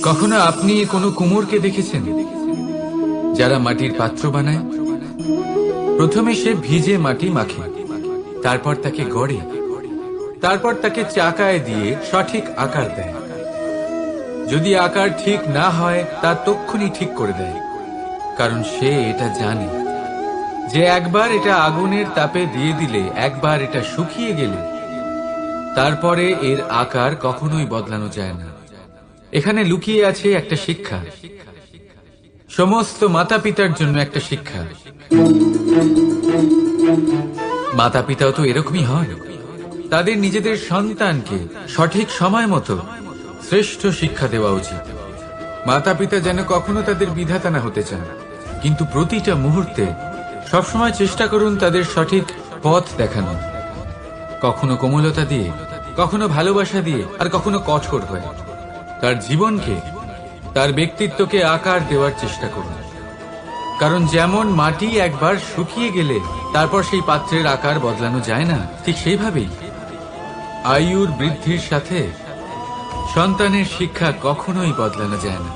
কখনো আপনি কোনো কুমোরকে দেখেছেন যারা মাটির পাত্র বানায়? প্রথমে সে ভিজে মাটি মাখে, তারপর তাকে গড়ে, তারপর তাকে চাকায় দিয়ে সঠিক আকার দেয়। যদি আকার ঠিক না হয় তা তক্ষুনি ঠিক করে দেয়, কারণ সে এটা জানে যে একবার এটা আগুনের তাপে দিয়ে দিলে, একবার এটা শুকিয়ে গেলে তারপরে এর আকার কখনোই বদলানো যায় না। এখানে লুকিয়ে আছে একটা শিক্ষা, সমস্ত মাতা পিতার জন্য একটা শিক্ষা। মাতা পিতাও তো এরকমই হন, তাদের নিজেদের সন্তানকে সঠিক সময় মতো শ্রেষ্ঠ শিক্ষা দেওয়া উচিত। মাতা পিতা যেন কখনো তাদের বিধাতা না হতে চান, কিন্তু প্রতিটা মুহূর্তে সবসময় চেষ্টা করুন তাদের সঠিক পথ দেখানো, কখনো কোমলতা দিয়ে, কখনো ভালোবাসা দিয়ে, আর কখনো কঠোর হয়ে। তার জীবনকে, তার ব্যক্তিত্বকে আকার দেওয়ার চেষ্টা করুন, কারণ যেমন মাটি একবার শুকিয়ে গেলে তারপর সেই পাত্রের আকার বদলানো যায় না, ঠিক সেইভাবেই আয়ুর বৃদ্ধির সাথে সন্তানের শিক্ষা কখনোই বদলানো যায় না।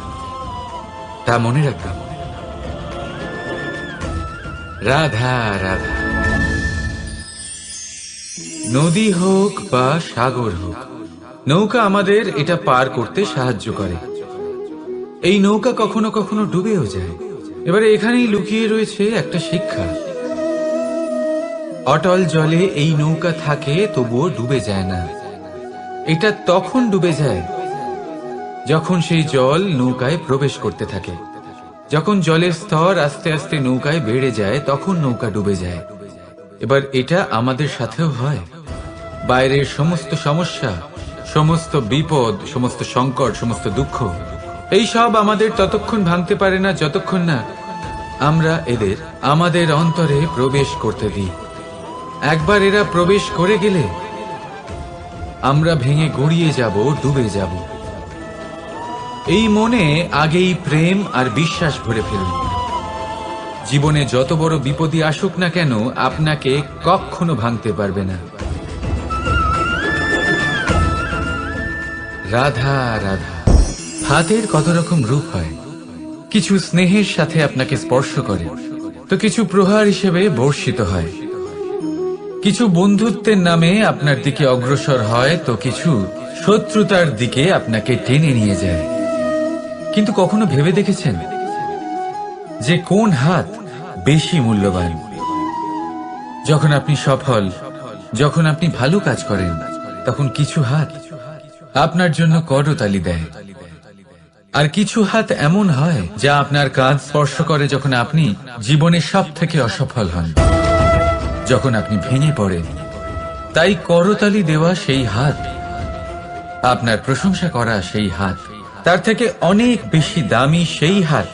তা মনে রাখবেন। রাধা রাধা। নদী হোক বা সাগর হোক, নৌকা আমাদের এটা পার করতে সাহায্য করে। এই নৌকা কখনো কখনো ডুবেও যায়। এবারে এখানেই লুকিয়ে রয়েছে একটা শিক্ষা। অটল জলে এই নৌকা থাকে, তবুও ডুবে যায় না। এটা তখন ডুবে যায় যখন সেই জল নৌকায় প্রবেশ করতে থাকে। যখন জলের স্তর আস্তে আস্তে নৌকায় বেড়ে যায়, তখন নৌকা ডুবে যায়। এবার এটা আমাদের সাথেও হয়। বাইরের সমস্ত সমস্যা, সমস্ত বিপদ, সমস্ত সংকট, সমস্ত দুঃখ, এই সব আমাদের ততক্ষণ ভাঙতে পারে না যতক্ষণ না আমরা এদের আমাদের অন্তরে প্রবেশ করতে দিই। একবার এরা প্রবেশ করে গেলে আমরা ভেঙে গড়িয়ে যাব, ডুবে যাব। এই মনে আগেই প্রেম আর বিশ্বাস ভরে ফেলুন। জীবনে যত বড় বিপদই আসুক না কেন, আপনাকে কখনো ভাঙতে পারবে না। রাধা রাধা। হাতের কত রকম রূপ হয়। কিছু স্নেহের সাথে আপনাকে স্পর্শ করে, তো কিছু প্রহার হিসেবে বর্ষিত হয়। কিছু বন্ধুত্বের নামে আপনার দিকে অগ্রসর হয়, তো কিছু শত্রুতার দিকে আপনাকে টেনে নিয়ে যায়। কিন্তু কখনো ভেবে দেখেছেন যে কোন হাত বেশি মূল্যবান? যখন আপনি সফল, যখন আপনি ভালো কাজ করেন, তখন কিছু হাত আপনার জন্য করতালি দেয়, আর কিছু হাত এমন হয় যা আপনার কাঁধ স্পর্শ করে যখন আপনি জীবনে সব থেকে অসফল হন, যখন আপনি ভেঙে পড়েন। তাই করতালি দেওয়া সেই হাত, আপনার প্রশংসা করা সেই হাত, তার থেকে অনেক বেশি দামি সেই হাত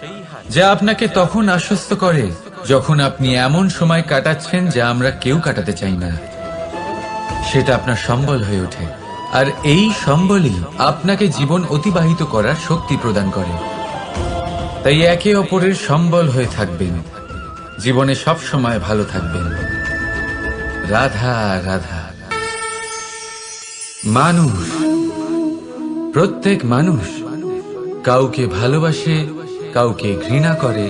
যা আপনাকে তখন আশ্বস্ত করে যখন আপনি এমন সময় কাটাচ্ছেন যা আমরা কেউ কাটাতে চাই না। সেটা আপনার সম্বল হয়ে ওঠে, আর এই সম্বলই আপনাকে জীবন অতিবাহিত করার শক্তি প্রদান করে। তাই একে অপরের সম্বল হয়ে থাকবেন, জীবনে সব সময় ভালো থাকবেন। রাধা রাধা। মানুষ, প্রত্যেক মানুষ কাউকে ভালোবাসে, কাউকে ঘৃণা করে,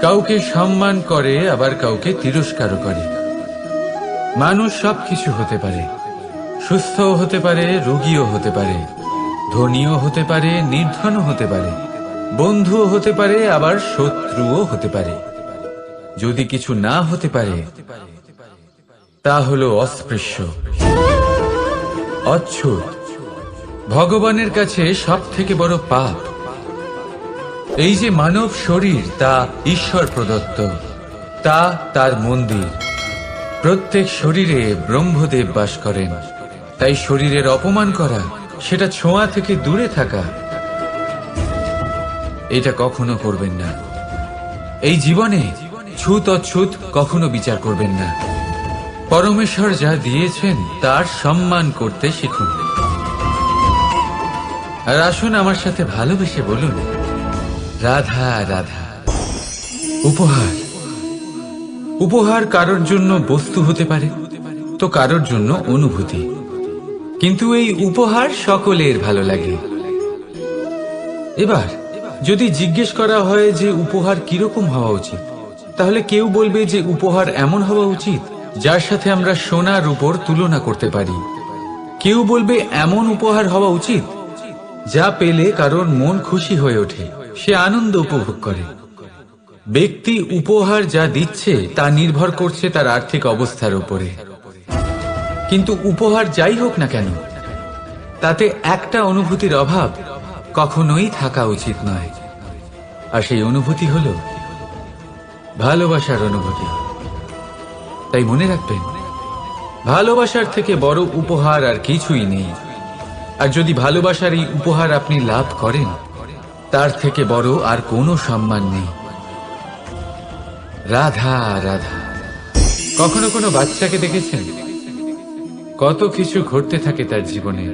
কাউকে সম্মান করে, আবার কাউকে তিরস্কারও করে। মানুষ সবকিছু হতে পারে, সুস্থও হতে পারে, রোগীও হতে পারে, ধনীও হতে পারে, নির্ধনও হতে পারে, বন্ধুও হতে পারে, আবার শত্রুও হতে পারে। যদি কিছু না হতে পারে তা হলো অস্পৃশ্য, অচ্ছুত। ভগবানের কাছে সব থেকে বড় পাপ এই যে মানব শরীর, তা ঈশ্বর প্রদত্ত, তা তার মন্দির। প্রত্যেক শরীরে ব্রহ্মদেব বাস করেন। তাই শরীরের অপমান করা, সেটা ছোঁয়া থেকে দূরে থাকা, এটা কখনো করবেন না। এই জীবনে ছুত অছুত কখনো বিচার করবেন না। পরমেশ্বর যা দিয়েছেন তার সম্মান করতে শিখুন। আর আসুন আমার সাথে ভালোবেসে বলুন, রাধা রাধা। উপহার, উপহার কারোর জন্য বস্তু হতে পারে, তো কারোর জন্য অনুভূতি। কিন্তু এই উপহার সকলের ভালো লাগে। এবার যদি জিজ্ঞেস করা হয় যে উপহার কিরকম হওয়া উচিত, তাহলে কেউ বলবে যে উপহার এমন হওয়া উচিত যার সাথে আমরা সোনার উপর তুলনা করতে পারি। কেউ বলবে এমন উপহার হওয়া উচিত যা পেলে কারোর মন খুশি হয়ে ওঠে, সে আনন্দ উপভোগ করে। ব্যক্তি উপহার যা দিচ্ছে তা নির্ভর করছে তার আর্থিক অবস্থার উপরে। কিন্তু উপহার যাই হোক না কেন, তাতে একটা অনুভূতির অভাব কখনোই থাকা উচিত নয়, আর সেই অনুভূতি হল ভালোবাসার অনুভূতি। তাই মনে রাখবেন, ভালোবাসার থেকে বড় উপহার আর কিছুই নেই। আর যদি ভালোবাসার এই উপহার আপনি লাভ করেন, তার থেকে বড় আর কোনো সম্মান নেই। রাধা রাধা। কখনো কোনো বাচ্চাকে দেখেছেন? কত কিছু ঘটতে থাকে তার জীবনে।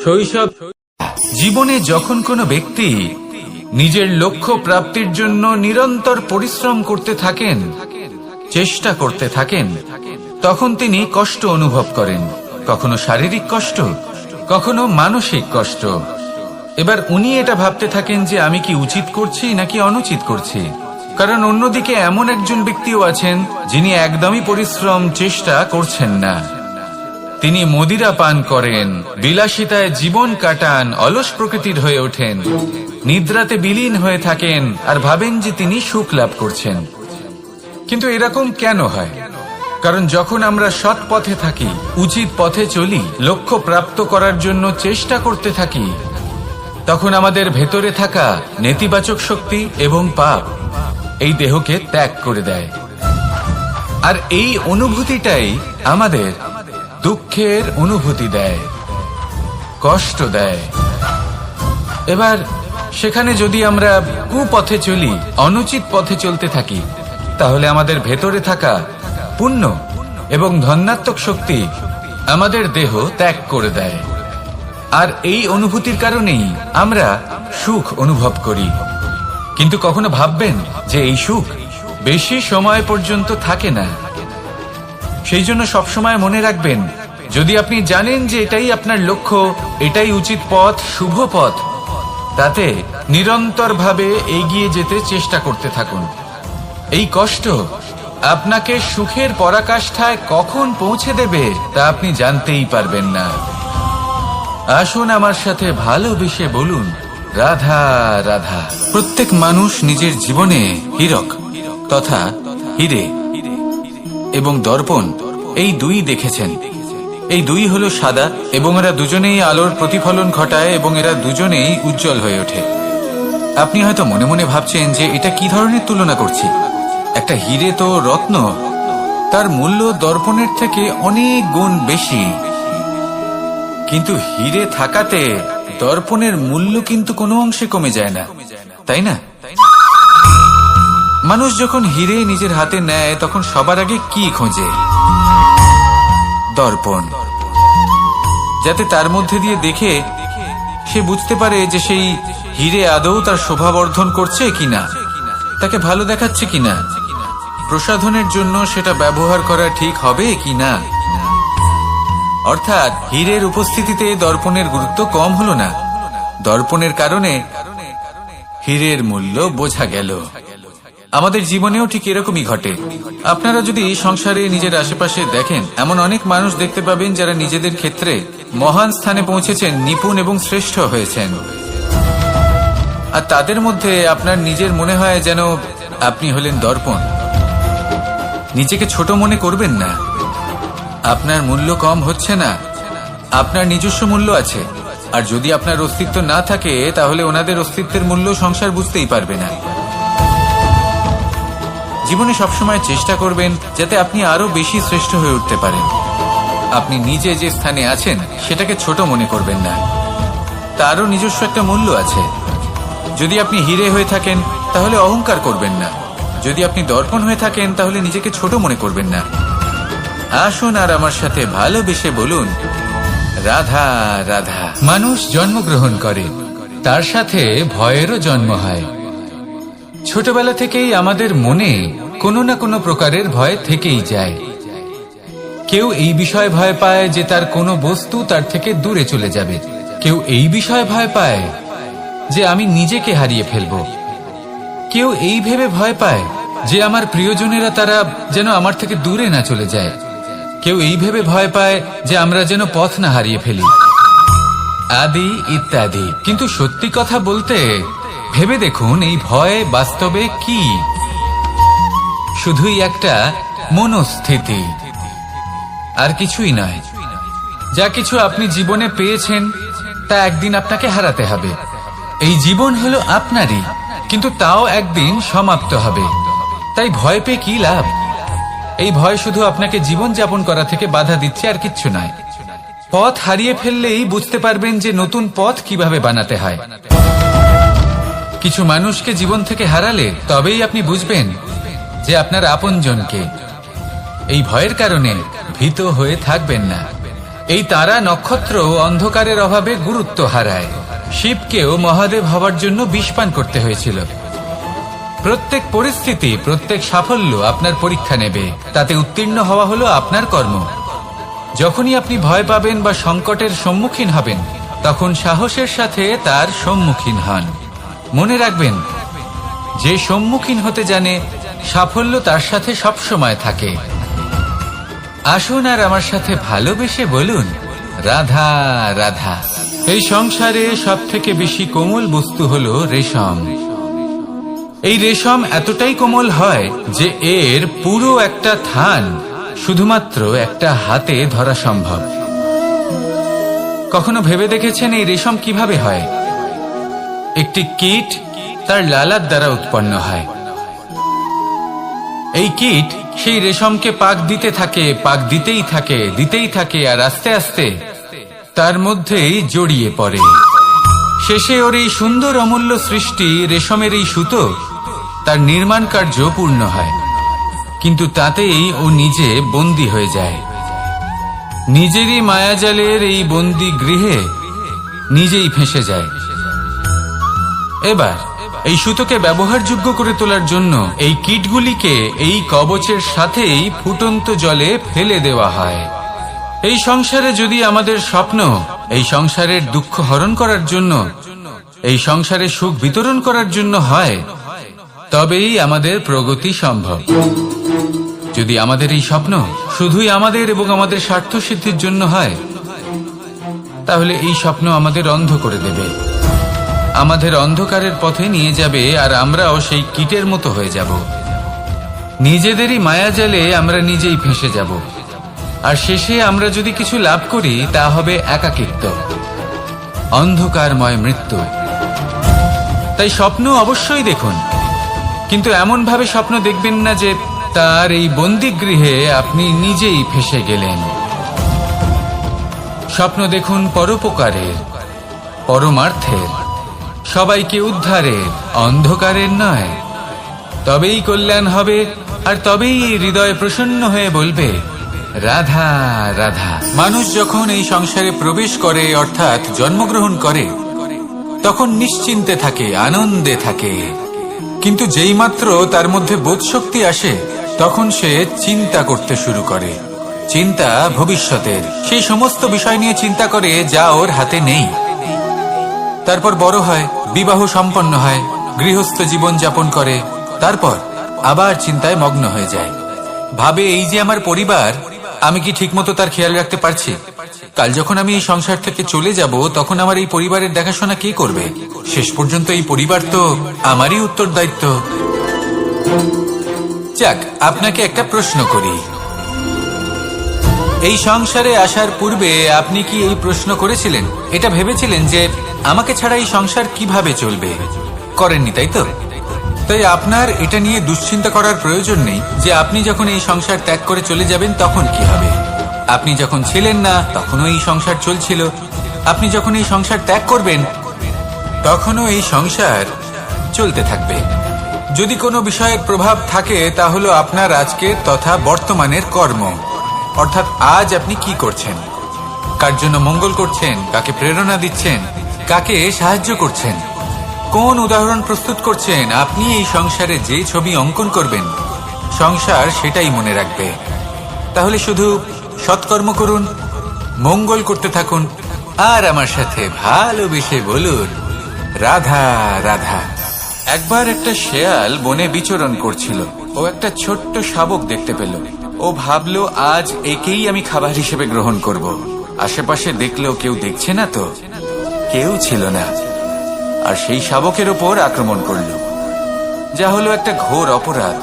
শৈশব জীবনে যখন কোনো ব্যক্তি নিজের লক্ষ্য প্রাপ্তির জন্য নিরন্তর পরিশ্রম করতে থাকেন, চেষ্টা করতে থাকেন, তখন তিনি কষ্ট অনুভব করেন। কখনো শারীরিক কষ্ট, কখনো মানসিক কষ্ট। এবার উনি এটা ভাবতে থাকেন যে আমি কি উচিত করছি নাকি অনুচিত করছি। কারণ অন্যদিকে এমন একজন ব্যক্তিও আছেন যিনি একদমই পরিশ্রম চেষ্টা করছেন না। তিনি মদিরা পান করেন, বিলাসিতায় জীবন কাটান, অলস প্রকৃতির হয়ে ওঠেন, নিদ্রাতে বিলীন হয়ে থাকেন আর ভাবেন যে তিনি সুখ লাভ করছেন। কিন্তু এরকম কেন হয়? কারণ যখন আমরা সৎ পথে থাকি, উচিত পথে চলি, লক্ষ্য প্রাপ্ত করার জন্য চেষ্টা করতে থাকি, তখন আমাদের ভেতরে থাকা নেতিবাচক শক্তি এবং পাপ এই দেহকে ত্যাগ করে দেয়। আর এই অনুভূতিটাই আমাদের দুঃখের অনুভূতি দেয়, কষ্ট দেয়। এবার সেখানে যদি আমরা কুপথে চলি, অনুচিত পথে চলতে থাকি, তাহলে আমাদের ভেতরে থাকা পুণ্য এবং ধনাত্মক শক্তি আমাদের দেহ ত্যাগ করে দেয়। আর এই অনুভূতির কারণেই আমরা সুখ অনুভব করি। কিন্তু কখনো ভাববেন যে এই সুখ বেশি সময় পর্যন্ত থাকে না। সেই জন্য সবসময় মনে রাখবেন, যদি আপনি জানেন যে এটাই আপনার লক্ষ্য, এটাই উচিত পথ, শুভ পথ, তাতে নিরন্তরভাবে এগিয়ে যেতে চেষ্টা করতে থাকুন। এই কষ্ট আপনাকে সুখের পরাকাষ্ঠায় কখন পৌঁছে দেবে তা আপনি জানতেই পারবেন না। আসুন আমার সাথে ভালোবেসে বলুন, রাধা রাধা। প্রত্যেক মানুষ নিজের জীবনে হীরক তথা হীরে এবং দর্পণ এই দুই দেখেছেন। এই দুই হলো সাদা এবং এরা দুজনেই আলোর প্রতিফলন ঘটায় এবং এরা দুজনেই উজ্জ্বল হয়ে ওঠে। আপনি হয়তো মনে মনে ভাবছেন যে এটা কি ধরনের তুলনা করছি। একটা হীরে তো রত্ন, তার মূল্য দর্পণের থেকে অনেক গুণ বেশি। কিন্তু হীরে থাকাতে দর্পণের মূল্য কিন্তু কোনো অংশে কমে যায় না, তাই না? মানুষ যখন হীরে নিজের হাতে নেয় তখন সবার আগে কি খোঁজে? দর্পণ, যাতে তার মধ্যে দিয়ে দেখে সে বুঝতে পারে যে সেই হীরে আদৌ তার শোভাবর্ধন করছে কিনা, তাকে ভালো দেখাচ্ছে কিনা, প্রসাধনের জন্য সেটা ব্যবহার করা ঠিক হবে কিনা। অর্থাৎ হীরের উপস্থিতিতে দর্পণের গুরুত্ব কম হলো না, দর্পণের কারণে হীরের মূল্য বোঝা গেল। আমাদের জীবনেও ঠিক এরকমই ঘটে। আপনারা যদি সংসারে নিজের আশেপাশে দেখেন, এমন অনেক মানুষ দেখতে পাবেন যারা নিজেদের ক্ষেত্রে মহান স্থানে পৌঁছেছেন, নিপুণ এবং শ্রেষ্ঠ হয়েছেন। আর তাদের মধ্যে আপনার নিজের মনে হয় যেন আপনি হলেন দর্পণ। নিজেকে ছোট মনে করবেন না। আপনার মূল্য কম হচ্ছে না, আপনার নিজস্ব মূল্য আছে। আর যদি আপনার অস্তিত্ব না থাকে তাহলে ওনাদের অস্তিত্বের মূল্য সংসার বুঝতেই পারবে না। জীবনে সবসময় চেষ্টা করবেন যাতে আপনি আরো বেশি শ্রেষ্ঠ হয়ে উঠতে পারেন। আপনি নিজে যে স্থানে আছেন সেটাকে ছোট মনে করবেন না, তারও নিজস্ব একটা মূল্য আছে। যদি আপনি হীরে হয়ে থাকেন তাহলে অহংকার করবেন না, যদি আপনি দর্পণ হয়ে থাকেন তাহলে নিজেকে ছোট মনে করবেন না। আসুন আর আমার সাথে ভালোবেসে বলুন, রাধা রাধা। মানুষ জন্মগ্রহণ করে, তার সাথে ভয়েরও জন্ম হয়। ছোটবেলা থেকেই আমাদের মনে কোনো না কোনো প্রকারের ভয় থেকেই যায়। কেউ এই বিষয়ে ভয় পায় যে তার কোনো বস্তু তার থেকে দূরে চলে যাবে, কেউ এই বিষয়ে ভয় পায় যে আমি নিজেকে হারিয়ে ফেলব। কেউ এই ভেবে ভয় পায় যে আমার প্রিয়জনেরা তারা যেন আমার থেকে দূরে না চলে যায়। কেউ এই ভেবে ভয় পায় যে আমরা যেন পথ না হারিয়ে ফেলি, আদি ইত্যাদি। কিন্তু সত্যি কথা বলতে ভেবে দেখুন, এই ভয় বাস্তবে কি? শুধুই একটা মনস্থিতি, আর কিছুই নয়। যা কিছু আপনি জীবনে পেয়েছেন তা একদিন আপনাকে হারাতে হবে। এই জীবন হলো আপনারই, কিন্তু তাও একদিন সমাপ্ত হবে। তাই ভয় পেয়ে কি লাভ? এই ভয় শুধু আপনাকে জীবন যাপন করা থেকে বাধা দিচ্ছে, আর কিচ্ছু নয়। পথ হারিয়ে ফেললেই বুঝতে পারবেন যে নতুন পথ কিভাবে বানাতে হয়। কিছু মানুষকে জীবন থেকে হারালে তবেই আপনি বুঝবেন যে আপনার আপনজনকে। এই ভয়ের কারণে ভীত হয়ে থাকবেন না। এই তারা নক্ষত্র অন্ধকারের অভাবে গুরুত্ব হারায়। শিবকেও মহাদেব হওয়ার জন্য বিষপান করতে হয়েছিল। প্রত্যেক পরিস্থিতি, প্রত্যেক সাফল্য আপনার পরীক্ষা নেবে। তাতে উত্তীর্ণ হওয়া হলো আপনার কর্ম। যখনই আপনি ভয় পাবেন বা সংকটের সম্মুখীন হবেন, তখন সাহসের সাথে তার সম্মুখীন হন। মনে রাখবেন, যে সম্মুখীন হতে জানে সাফল্য তার সাথে সবসময় থাকে। আসুন আর আমার সাথে ভালোবেসে বলুন, রাধা রাধা। এই সংসারে সব থেকে বেশি কোমল বস্তু হলো রেশম। এই রেশম এতটাই কোমল হয় যে এর পুরো একটা থান শুধুমাত্র একটা হাতে ধরা সম্ভব। কখনো ভেবে দেখেছেন এই রেশম কিভাবে হয়? একটি কীট তার লালার দ্বারা উৎপন্ন হয়। এই কীট সেই রেশমকে পাক দিতে থাকে, পাক দিতেই থাকে, আর আস্তে আস্তে তার মধ্যেই জড়িয়ে পড়ে। শেষে ওর এই সুন্দর অমূল্য সৃষ্টি রেশমের এই সুতো তার নির্মাণ কার্য পূর্ণ হয়। কিন্তু তাতেই ও নিজে বন্দী হয়ে যায়। নিজেরই মায়াজালের এই বন্দী গৃহে নিজেই ফেঁসে যায়। এবার এই সুতোকে ব্যবহারযোগ্য করে তোলার জন্য এই কীটগুলিকে এই কবচের সাথেই ফুটন্ত জলে ফেলে দেওয়া হয়। এই সংসারে যদি আমাদের স্বপ্ন এই সংসারের দুঃখ হরণ করার জন্য, এই সংসারে সুখ বিতরণ করার জন্য হয়, তবেই আমাদের প্রগতি সম্ভব। যদি আমাদের এই স্বপ্ন শুধুই আমাদের এবং আমাদের স্বার্থ সিদ্ধির জন্য হয়, তাহলে এই স্বপ্ন আমাদের অন্ধ করে দেবে, আমাদের অন্ধকারের পথে নিয়ে যাবে, আর আমরাও সেই কীটের মতো হয়ে যাব। নিজেদেরই মায়াজালে আমরা নিজেই ফেঁসে যাব। আর শেষে আমরা যদি কিছু লাভ করি, তা হবে একাকিত্ব, অন্ধকারময় মৃত্যু। তাই স্বপ্ন অবশ্যই দেখুন, কিন্তু এমন ভাবে স্বপ্ন দেখবেন না যে তার এই বন্দিগৃহে আপনি নিজেই ফেঁসে গেলেন। স্বপ্ন দেখুন পরোপকারের, পরমার্থের, সবাইকে উদ্ধারের, অন্ধকারের নয়। তবেই কল্যাণ হবে, আর তবেই হৃদয় প্রসন্ন হয়ে বলবে, রাধা রাধা। মানুষ যখন এই সংসারে প্রবেশ করে, অর্থাৎ জন্মগ্রহণ করে, তখন নিশ্চিন্তে থাকে, আনন্দে থাকে। কিন্তু যেই মাত্র তার মধ্যে বোধশক্তি আসে, তখন সে চিন্তা করতে শুরু করে। চিন্তা ভবিষ্যতের, সেই সমস্ত বিষয় নিয়ে চিন্তা করে যা ওর হাতে নেই। তারপর বড় হয়, বিবাহ সম্পন্ন হয়, গৃহস্থ জীবন যাপন করে, তারপর আবার চিন্তায় মগ্ন হয়ে যায়। ভাবে, এই যে আমার পরিবার, আমি কি ঠিকমতো তার খেয়াল রাখতে পারছি? কাল যখন আমি এই সংসার থেকে চলে যাব, তখন আমার এই পরিবারের দেখাশোনা কে করবে? শেষ পর্যন্ত এই পরিবার তো আমারই উত্তরদায়িত্ব। যাক, আপনাকে একটা প্রশ্ন করি। এই সংসারে আসার পূর্বে আপনি কি এই প্রশ্ন করেছিলেন, এটা ভেবেছিলেন যে আমাকে ছাড়া এই সংসার কিভাবে চলবে? করেননি, তাই তো? তাই আপনার এটা নিয়ে দুশ্চিন্তা করার প্রয়োজন নেই যে আপনি যখন এই সংসার ত্যাগ করে চলে যাবেন তখন কি হবে। আপনি যখন ছিলেন না তখনও এই সংসার চলছিল, আপনি যখন এই সংসার ত্যাগ করবেন তখনও এই সংসার চলতে থাকবে। যদি কোনো বিষয়ের প্রভাব থাকে, তা হলো আপনার আজকের তথা বর্তমানের কর্ম, অর্থাৎ আজ আপনি কি করছেন, কার জন্য মঙ্গল করছেন, কাকে প্রেরণা দিচ্ছেন, কাকে সাহায্য করছেন, কোন উদাহরণ প্রস্তুত করছেন। আপনি এই সংসারে যে ছবি অঙ্কন করবেন, সংসার সেটাই মনে রাখবে। তাহলে শুধু সৎকর্ম করুন, মঙ্গল করতে থাকুন, আর আমার সাথে ভালোবেসে বলুন, রাধা রাধা। একবার একটা শেয়াল বনে বিচরণ করছিল। ও একটা ছোট্ট শাবক দেখতে পেল। ও ভাবলো, আজ একেই আমি খাবার হিসেবে গ্রহণ করব। আশেপাশে দেখলেও কেউ দেখছে না তো, কেউ ছিল না। আর সেই শাবকের ওপর আক্রমণ করল, যা হলো একটা ঘোর অপরাধ।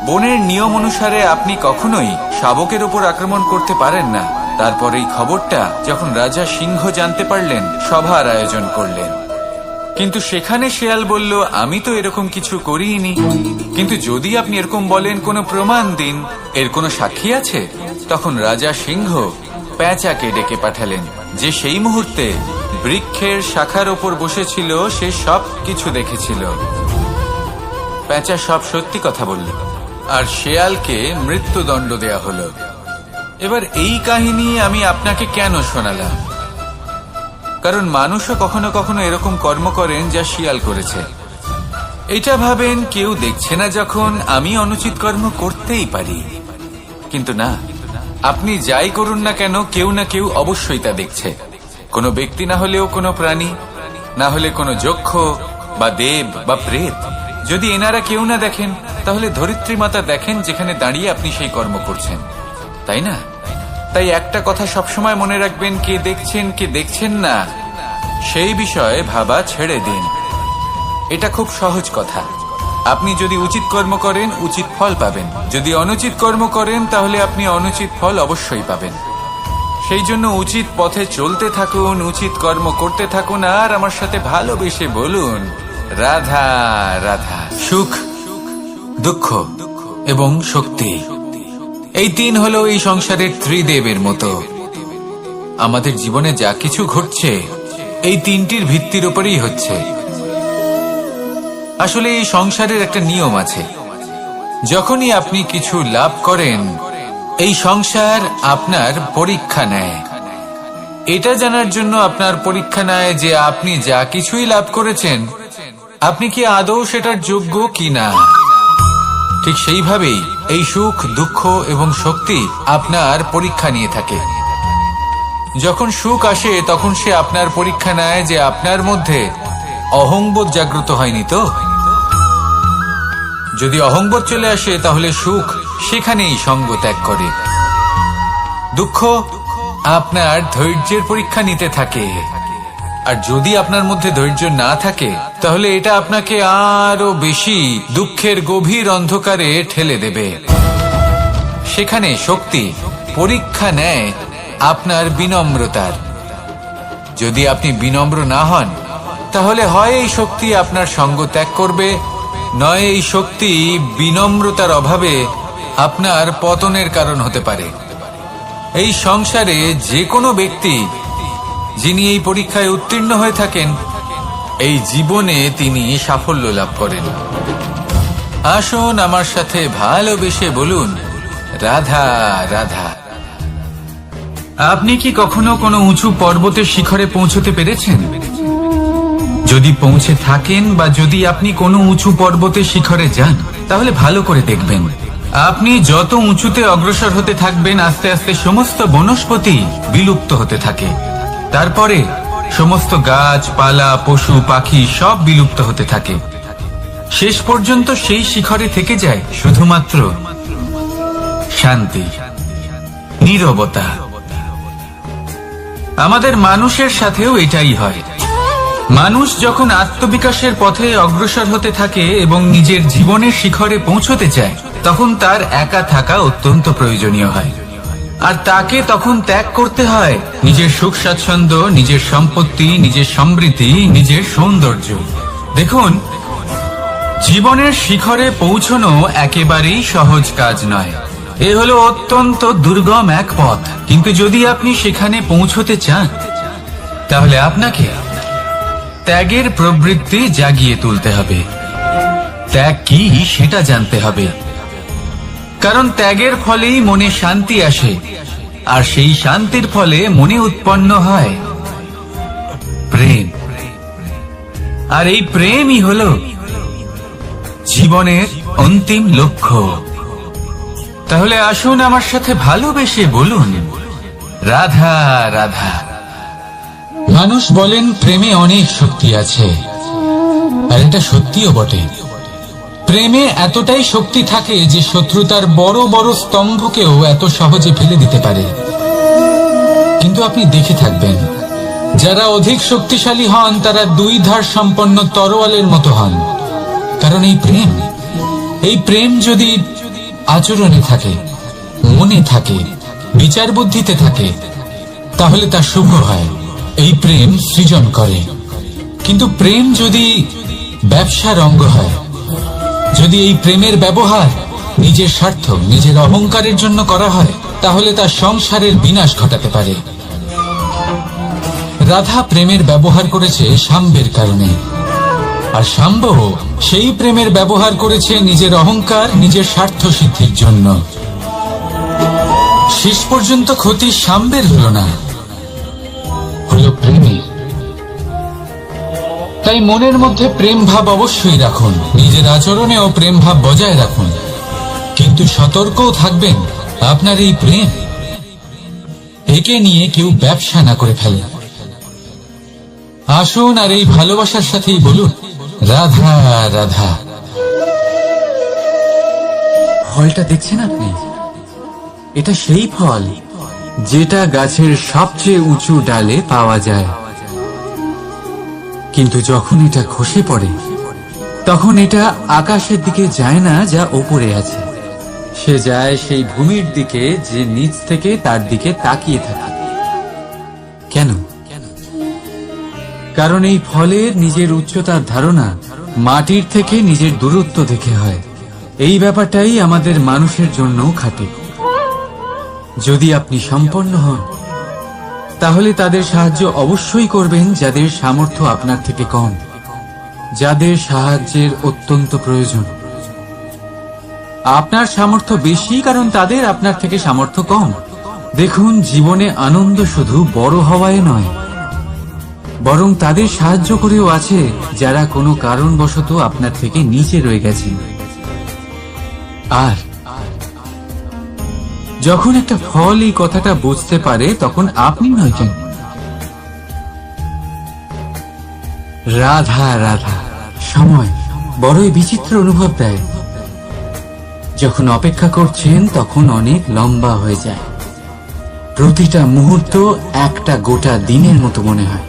বনের নিয়ম অনুসারে আপনি কখনোই শাবকের ওপর আক্রমণ করতে পারেন না। তারপর এই খবরটা যখন রাজা সিংহ জানতে পারলেন, সভার আয়োজন করলেন। কিন্তু সেখানে শেয়াল বলল, আমি তো এরকম কিছু করিনি। কিন্তু যদি আপনি এরকম বলেন, কোনো প্রমাণ দিন, এর কোনো সাক্ষী আছে? তখন রাজা সিংহ পেঁচাকে ডেকে পাঠালেন, যে সেই মুহূর্তে বৃক্ষের শাখার ওপর বসেছিল। সে সব কিছু দেখেছিল। পেঁচা সব সত্যি কথা বলল, আর শেয়ালকে মৃত্যুদণ্ড দেয়া হলো। এবার এই কাহিনী আমি আপনাকে কেন শোনালাম? কারণ মানুষও কখনো কখনো এরকম কর্ম করেন যা শিয়াল করেছে। এটা ভাবেন কেউ দেখছে না, যখন আমি অনুচিত কর্ম করতেই পারি। কিন্তু না, আপনি যাই করুন না কেন, কেউ না কেউ অবশ্যই তা দেখছে। কোনো ব্যক্তি না হলেও কোনো প্রাণী, না হলে কোনো যক্ষ বা দেব বা প্রেত। যদি এনারা কেউ না দেখেন, তাহলে ধরিত্রী মাতা দেখেন, যেখানে দাঁড়িয়ে আপনি সেই কর্ম করছেন, তাই না? তাই একটা কথা সবসময় মনে রাখবেন, কে দেখছেন কে দেখছেন না সেই বিষয়ে ভাবা ছেড়ে দিন। এটা খুব সহজ কথা। আপনি যদি উচিত কর্ম করেন, উচিত ফল পাবেন। যদি অনুচিত কর্ম করেন, তাহলে আপনি অনুচিত ফল অবশ্যই পাবেন। সেই জন্য উচিত পথে চলতে থাকুন, উচিত কর্ম করতে থাকুন, আর আমার সাথে ভালোবেসে বলুন, রাধা রাধা। সুখ, দুঃখ এবং শক্তি, এই তিন হলো এই সংসারের ত্রিদেবের মতো। আমাদের জীবনে যা কিছু ঘটছে, এই তিনটির ভিত্তির উপরেই হচ্ছে। আসলে এই সংসারের একটা নিয়ম আছে। যখনই আপনি কিছু লাভ করেন, এই সংসার আপনার পরীক্ষা নেয়। এটা জানার জন্য আপনার পরীক্ষা নেয় যে আপনি যা কিছুই লাভ করেছেন, আপনি কি আদৌ সেটার যোগ্য কিনা। ঠিক সেইভাবেই এই সুখ, দুঃখ এবং শক্তি আপনার পরীক্ষা নিয়ে থাকে। যখন সুখ আসে, তখন সে আপনার পরীক্ষা নেয় যে আপনার মধ্যে অহংবোধ জাগ্রত হয়নি তো। যদি অহংবোধ চলে আসে, তাহলে সুখ সেখানেই সঙ্গ ত্যাগ করে। দুঃখ আপনার ধৈর্যের পরীক্ষা নিতে থাকে। আর যদি আপনার মধ্যে ধৈর্য না থাকে, তাহলে এটা আপনাকে আরো বেশি দুঃখের গভীর অন্ধকারে ঠেলে দেবে। সেখানে শক্তি পরীক্ষা নেয় আপনার বিনম্রতার। যদি আপনি বিনম্র না হন, তাহলে হয় এই শক্তি আপনার সঙ্গ ত্যাগ করবে, নয় এই শক্তি বিনম্রতার অভাবে আপনার পতনের কারণ হতে পারে। এই সংসারে যে কোনো ব্যক্তি যিনি এই পরীক্ষায় উত্তীর্ণ হয়ে থাকেন, এই জীবনে তিনি সাফল্য লাভ করেন। আসুন আমার সাথে ভালোবেসে বলুন, রাধা রাধা। আপনি কি কখনো কোনো উঁচু পর্বতের শিখরে পৌঁছতে পেরেছেন? যদি পৌঁছে থাকেন, বা যদি আপনি কোনো উঁচু পর্বতের শিখরে যান, তাহলে ভালো করে দেখবেন, আপনি যত উঁচুতে অগ্রসর হতে থাকবেন, আস্তে আস্তে সমস্ত বনস্পতি বিলুপ্ত হতে থাকে। তারপরে সমস্ত গাছপালা, পশু পাখি সব বিলুপ্ত হতে থাকে। শেষ পর্যন্ত সেই শিখরে থেকে যায় শুধুমাত্র শান্তি, নীরবতা। আমাদের মানুষের সাথেও এটাই হয়। মানুষ যখন আত্মবিকাশের পথে অগ্রসর হতে থাকে এবং নিজের জীবনের শিখরে পৌঁছতে চায়, তখন তার একা থাকা অত্যন্ত প্রয়োজনীয় হয়। আর তাকে তখন ত্যাগ করতে হয় নিজের সুখ স্বাচ্ছন্দ্য, নিজের সম্পত্তি, নিজের সমৃদ্ধি, নিজের সৌন্দর্য। দেখুন, জীবনের শিখরে পৌঁছানো একেবারেই সহজ কাজ নয়। এ হলো অত্যন্ত দুর্গম এক পথ। কিন্তু যদি আপনি সেখানে পৌঁছতে চান, তাহলে আপনাকে ত্যাগের প্রবৃত্তি জাগিয়ে তুলতে হবে। ত্যাগ কি সেটা জানতে হবে, কারণ ত্যাগের ফলেই মনে শান্তি আসে, আর সেই শান্তির ফলে মনে উৎপন্ন হয় প্রেম। আর এই প্রেমই হলো জীবনের অন্তিম লক্ষ্য। তাহলে আসুন আমার সাথে ভালোবেসে বলুন, রাধা রাধা। মানুষ বলেন প্রেমে অনেক শক্তি আছে, আর এটা সত্যিও বটে। প্রেমে এতটাই শক্তি থাকে যে শত্রুতার বড় বড় স্তম্ভকেও এত সহজে ফেলে দিতে পারে। কিন্তু আপনি দেখে থাকবেন, যারা অধিক শক্তিশালী হন তারা দুই ধার সম্পন্ন তরোয়ালের মতো হন। কারণ এই প্রেম যদি আচরণে থাকে, মনে থাকে, বিচার বুদ্ধিতে থাকে, তাহলে তা শুভ হয়। এই প্রেম সৃজন করে। কিন্তু প্রেম যদি ব্যবসার অঙ্গ হয়, যদি এই প্রেমের ব্যবহার নিজের স্বার্থ, নিজের অহংকারের জন্য করা হয়, তাহলে তা সংসারের বিনাশ ঘটাতে পারে। রাধা প্রেমের ব্যবহার করেছে শাম্বের কারণে, আর শাম্ব সেই প্রেমের ব্যবহার করেছে নিজের অহংকার, নিজের স্বার্থ সিদ্ধির জন্য। শেষ পর্যন্ত ক্ষতি শাম্বের হলো না, হলো প্রেমের। তাই মনের মধ্যে প্রেম ভাব অবশ্যই রাখুন, নিজের আচরণেও প্রেম ভাব বজায় রাখুন, কিন্তু সতর্কও থাকবেন আপনার এই প্রেম, একে নিয়ে কেউ ব্যবসা না করে ফেলে। আসুন আর এই ভালোবাসার সাথেই বলুন, রাধা রাধা। ফলটা দেখছেন আপনি? এটা সেই ফল যেটা গাছের সবচেয়ে উঁচু ডালে পাওয়া যায়, কিন্তু যখন এটা খসে পড়ে তখন এটা আকাশের দিকে যায় না যা ওপরে আছে, সে যায় সেই ভূমির দিকে যে নিচ থেকে তার দিকে তাকিয়ে থাকে। কেন? কারণ এই ফলের নিজের উচ্চতার ধারণা মাটির থেকে নিজের দূরত্ব দেখে হয়। এই ব্যাপারটাই আমাদের মানুষের জন্যও খাটে। যদি আপনি সম্পন্ন হন, তাহলে তাদের সাহায্য অবশ্যই করবেন যাদের সামর্থ্য আপনার থেকে কম, যাদের সাহায্যের অত্যন্ত প্রয়োজন। আপনার সামর্থ্য বেশি কারণ তাদের আপনার থেকে সামর্থ্য কম। দেখুন, জীবনে আনন্দ শুধু বড় হওয়ায় নয়, বরং তাদের সাহায্য করেও আছে যারা কোনো কারণবশত আপনার থেকে নিচে রয়ে গেছেন। আর যখন একটা ফল এই কথাটা বুঝতে পারে, তখন আপনি নয় কেন, রাধা রাধা। সময় বড়ই বিচিত্র অনুভব দেয়। যখন অপেক্ষা করছেন তখন অনেক লম্বা হয়ে যায়। প্রতিটা মুহূর্ত একটা গোটা দিনের মতো মনে হয়।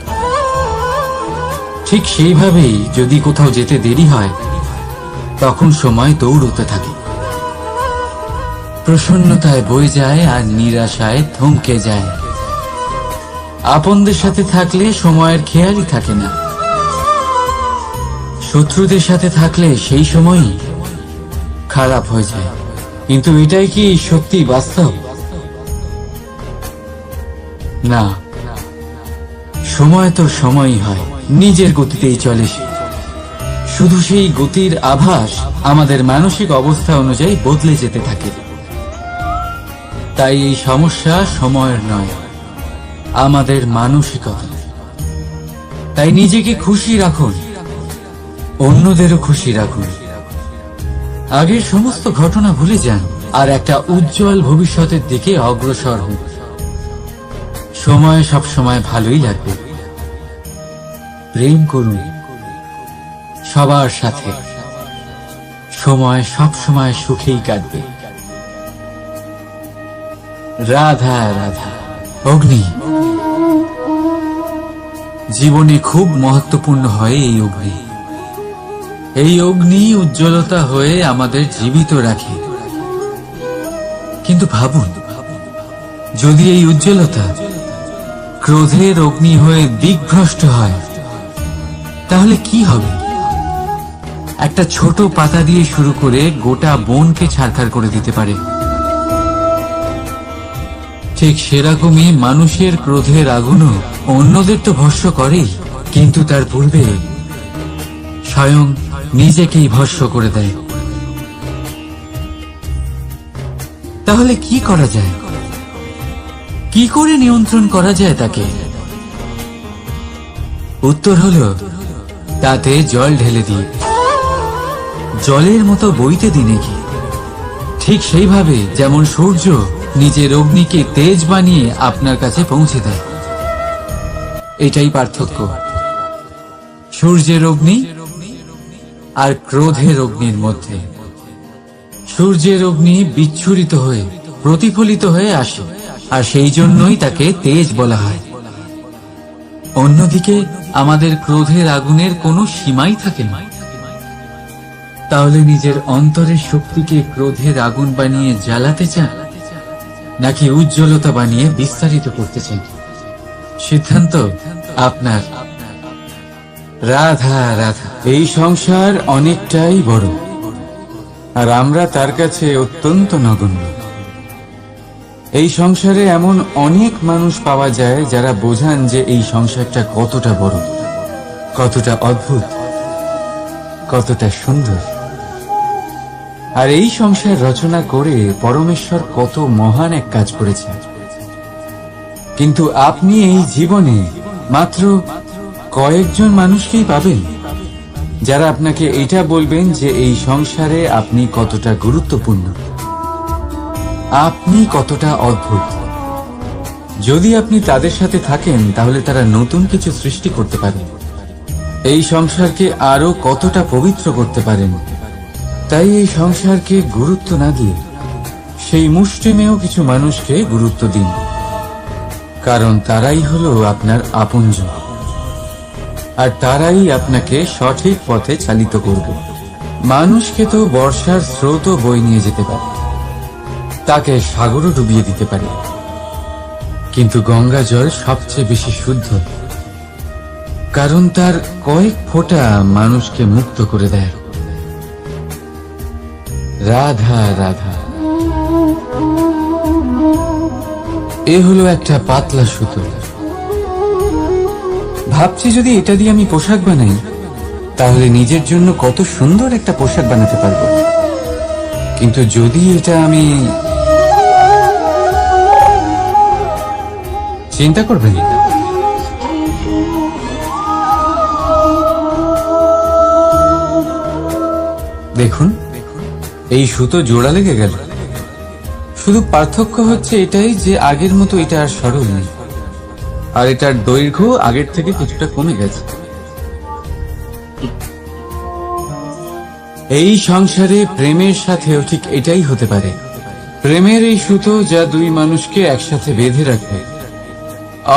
ঠিক সেইভাবেই যদি কোথাও যেতে দেরি হয়, তখন সময় দৌড়তে থাকে, প্রসন্নতায় বয়ে যায় আর নিরাশায় থমকে যায়। আপনদের সাথে থাকলে সময়ের খেয়ালই থাকে না, শত্রুদের সাথে থাকলে সেই সময়ই খারাপ হয়ে যায়। কিন্তু এটাই কি সত্যি বাস্তব? না, সময় তো সময়ই হয়, নিজের গতিতেই চলে। শুধু সেই গতির আভাস আমাদের মানসিক অবস্থা অনুযায়ী বদলে যেতে থাকে। তাই এই সমস্যা সময়ের নয়, আমাদের মানসিকতা। তাই নিজেকে খুশি রাখুন, অন্যদেরও খুশি রাখুন। আগের সমস্ত ঘটনা ভুলে যান আর একটা উজ্জ্বল ভবিষ্যতের দিকে অগ্রসর হন। সময় সব সময় ভালোই লাগবে। প্রেম করুন সবার সাথে, সময় সব সময় সুখেই কাটবে। রাধা রাধা। অগ্নি জীবনে খুব মহত্বপূর্ণ হয়। এই অগ্নি, এই অগ্নি উজ্জ্বলতা হয়ে আমাদের জীবিত রাখে। কিন্তু ভাবুন, যদি এই উজ্জ্বলতা ক্রোধের অগ্নি হয়ে দিকভ্রষ্ট হয়, তাহলে কি হবে? একটা ছোট পাতা দিয়ে শুরু করে গোটা বনকে ছারখার করে দিতে পারে। ঠিক সেরকমই মানুষের ক্রোধের আগুনও অন্যদের তো ভস্ম করেই, কিন্তু তার পূর্বে স্বয়ং নিজেকেই ভস্ম করে দেয়। তাহলে কি করা যায়? কি করে নিয়ন্ত্রণ করা যায় তাকে? উত্তর হলো, তাতে জল ঢেলে দিয়ে, জলের মতো বইতে দিন নাকি। ঠিক সেইভাবে যেমন সূর্য নিজের অগ্নিকে তেজ বানিয়ে আপনার কাছে পৌঁছে দেয়। এটাই পার্থক্য। সূর্যের অগ্নি আর ক্রোধের অগ্নির মধ্যে। সূর্যের অগ্নি বিচ্ছুরিত হয়ে প্রতিফলিত হয়ে আসে, আর সেই জন্যই তাকে তেজ বলা হয়। অন্যদিকে আমাদের ক্রোধের আগুনের কোনো সীমাই থাকে না। তাহলে নিজের অন্তরের শক্তিকে ক্রোধের আগুন বানিয়ে জ্বালাতে চান, নাকি উজ্জ্বলতা বানিয়ে বিস্তারিত করতে চান? সিদ্ধান্ত আপনার। রাধা রাধা। এই সংসার অনেকটাই বড়, আর আমরা তার কাছে অত্যন্ত নগণ্য। এই সংসারে এমন অনেক মানুষ পাওয়া যায় যারা বোঝান যে এই সংসারটা কতটা বড়, কতটা অদ্ভুত, কতটা সুন্দর। আর এই সংসার রচনা করে পরমেশ্বর কত মহান এক কাজ করেছেন। কিন্তু আপনি এই জীবনে মাত্র কয়েকজন মানুষকেই পাবেন যারা আপনাকে এটা বলবেন যে এই সংসারে আপনি কতটা গুরুত্বপূর্ণ, আপনি কতটা অদ্ভুত। যদি আপনি তাদের সাথে থাকেন তাহলে তারা নতুন কিছু সৃষ্টি করতে পারেন, এই সংসারকে আরো কতটা পবিত্র করতে পারেন। তাই এই সংসারকে গুরুত্ব না দিয়ে সেই মুষ্টিমেয় কিছু মানুষকে গুরুত্ব দিন, কারণ তারাই হলো আপনার আপনজন, আর তারাই আপনাকে সঠিক পথে চালিত করবে। মানুষকে তো বর্ষার স্রোতও বয়ে নিয়ে যেতে পারে, তাকে সাগরও ডুবিয়ে দিতে পারে, কিন্তু গঙ্গা জল সবচেয়ে বেশি শুদ্ধ, কারণ তার কয়েক ফোঁটা মানুষকে মুক্ত করে দেয়। রাধা রাধা। এ হলো একটা পাতলা সুতো। ভাবছি যদি এটা দিয়ে আমি পোশাক বানাই তাহলে নিজের জন্য কত সুন্দর একটা পোশাক বানাতে পারবো। কিন্তু যদি এটা আমি, চিন্তা করবেন, দেখুন এই সুতো জোড়া লেগে গেল। শুধু পার্থক্য হচ্ছে এটাই যে আগের মতো এটা আর সরল নেই, আর এটার দৈর্ঘ্য আগের থেকে কিছুটা কমে গেছে। এই সংসারে প্রেমের সাথেও ঠিক এটাই হতে পারে। প্রেমের এই সুতো যা দুই মানুষকে একসাথে বেঁধে রাখে।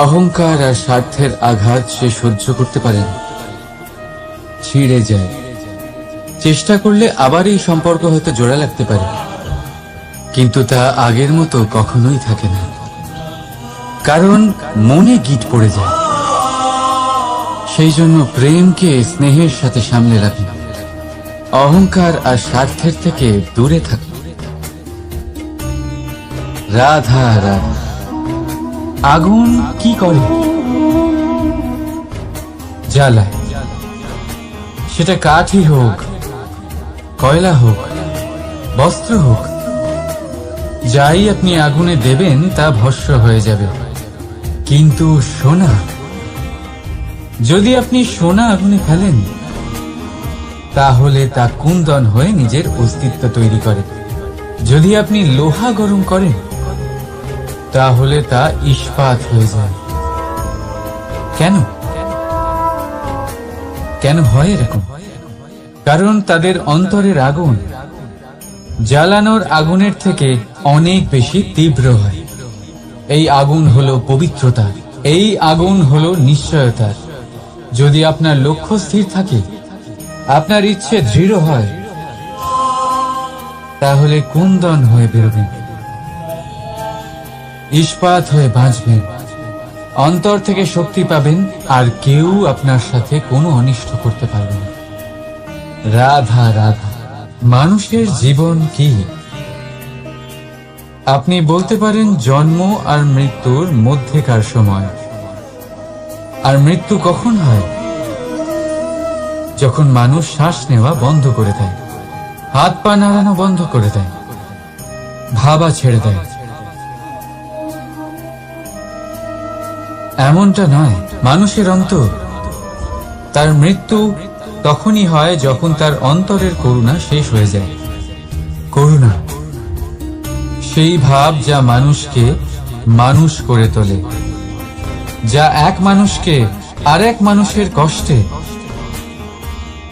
অহংকার আর স্বার্থের আঘাত সে সহ্য করতে পারে না, ছিঁড়ে যায়। চেষ্টা করলে আবার এই সম্পর্ক হয়তো জোড়া লাগতে পারে, কিন্তু তা আগের মতো কখনোই থাকে না, কারণ মনে গিট পড়ে যায়। সেই জন্য প্রেমকে স্নেহের সাথে সামলে রাখুন, অহংকার আর স্বার্থের থেকে দূরে থাকুন। রাধা রাধা। আগুন কি করে? জ্বালায়। সেটা কাঠই হোক, কয়লা হোক, বস্ত্র হোক, যাই আপনি আগুনে দেবেন তা ভস্ম হয়ে যাবে। কিন্তু সোনা, যদি আপনি সোনা আগুনে ফেলেন তাহলে তা কুন্দন হয়ে নিজের অস্তিত্ব তৈরি করে। যদি আপনি লোহা গরম করেন তাহলে তা ইস্পাত হয়ে যায়। কেন কেন হয় এরকম? কারণ তাদের অন্তরের আগুন জ্বালানোর আগুনের থেকে অনেক বেশি তীব্র হয়। এই আগুন হলো পবিত্রতা, এই আগুন হলো নিশ্চয়তার। যদি আপনার লক্ষ্য স্থির থাকে, আপনার ইচ্ছে দৃঢ় হয়, তাহলে কুন্দন হয়ে বেরোবেন, ইস্পাত হয়ে বাঁচবেন, অন্তর থেকে শক্তি পাবেন, আর কেউ আপনার সাথে কোনো অনিষ্ট করতে পারবে না। রাধা রাধা। মানুষের জীবন কি? আপনি বলতে পারেন জন্ম আর মৃত্যুর মধ্যেকার সময়। আর মৃত্যু কখন হয়? যখন মানুষ শ্বাস নেওয়া বন্ধ করে দেয়, হাত পা নাড়ানো বন্ধ করে দেয়, ভাবা ছেড়ে দেয়। এমনটা নয়, মানুষের অন্তর, তার মৃত্যু তখনই হয় যখন তার অন্তরের করুণা শেষ হয়ে যায়। করুণা সেই ভাব যা মানুষকে মানুষ করে তোলে, যা এক মানুষকে আরেক মানুষের কষ্টে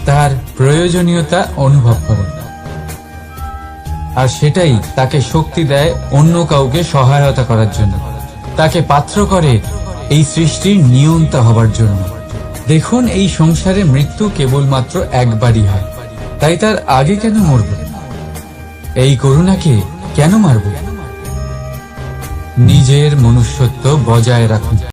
তার প্রয়োজনীয়তা অনুভব করে, আর সেটাই তাকে শক্তি দেয় অন্য কাউকে সহায়তা করার জন্য, তাকে পাত্র করে এই সৃষ্টির নিয়ন্তা হবার জন্য। দেখুন, এই সংসারে মৃত্যু কেবলমাত্র একবারই হয়, তাই তার আগে কেন মরব? এই করুণাকে কেন মারব? নিজের মনুষ্যত্ব বজায় রাখুন।